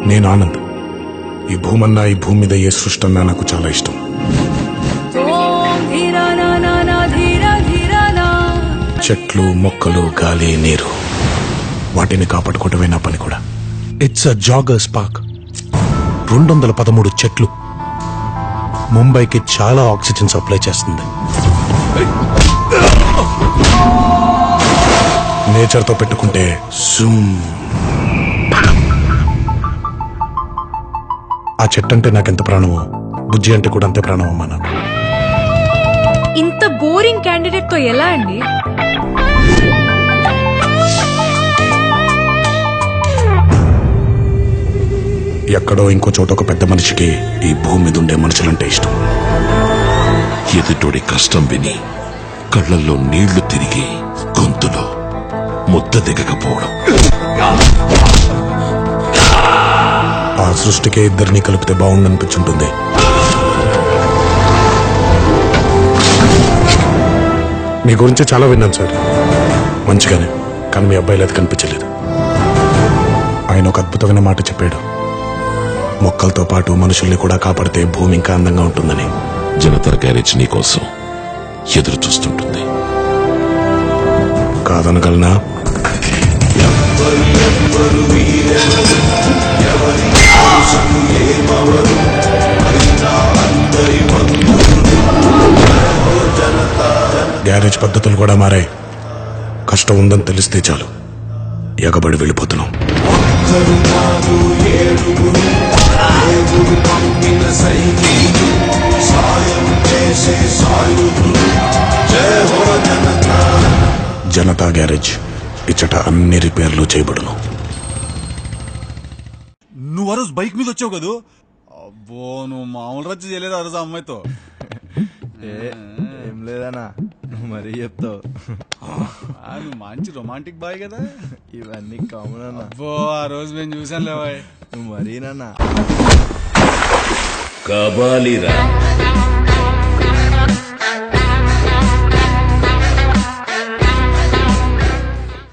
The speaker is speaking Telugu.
నేను ఆనంద్. ఈ భూమన్నా, ఈ భూమి మీద ఏ సృష్టి అన్నా నాకు చాలా ఇష్టం. చెట్లు, మొక్కలు, గాలి, నీరు, వాటిని కాపాడుకోవటమే నా పని కూడా. It's a joggers park. 213 చెట్లు ముంబైకి చాలా ఆక్సిజన్ సప్లై చేస్తుంది. నేచర్ తో పెట్టుకుంటే ఆ చెట్టు అంటే నాకెంత ప్రాణమో బుజ్జి అంటే కూడా అంతే ప్రాణం అమ్మా నాకు. ఇంత బోరింగ్ క్యాండిడేట్ తో ఎలా అండి? ఎక్కడో ఇంకో చోట ఒక పెద్ద మనిషికి ఈ భూమి మీద ఉండే మనుషులంటే ఇష్టం. ఎదుటోడి కష్టం విని కళ్ళల్లో నీళ్లు తిరిగి గొంతులో ముద్ద దిగకపోవడం. ఆ సృష్టికే ఇద్దరిని కలిపితే బాగుండనిపించుంటుంది. మీ గురించి చాలా విన్నాను సార్, మంచిగానే. కానీ మీ అబ్బాయిలు అది కనిపించలేదు. ఆయన ఒక అద్భుతమైన మాట చెప్పాడు. మొక్కలతో పాటు మనుషుల్ని కూడా కాపాడితే భూమి ఇంకా అందంగా ఉంటుందని. జనతా గ్యారేజ్ నీ కోసం ఎదురు చూస్తుంటుంది. కాదనగలనా? గ్యారేజ్ పద్ధతులు కూడా మారాయి. కష్టం ఉందని తెలిస్తే చాలు ఎగబడి వెళ్ళిపోతున్నాం. జనతా గ్యారేజ్ ఇచ్చట అన్ని రిపేర్లు చేయబడును. నువ్వు ఆ రోజు బైక్ మీద వచ్చావు కదా? అబ్బో, నువ్వు మామూలు రచ్చ చేయలేదు ఆ రోజు ఆ అమ్మాయితో. ఏం లేదన్నా, నువ్వు మరీ చెప్తావు. నువ్వు మంచి రొమాంటిక్ బాయ్ కదా. ఇవన్నీ కామన్ అన్నా. అబ్బో, ఆ రోజు మేము చూసాను లేవాయ్. నువ్వు మరీనన్నా. కబాలిరా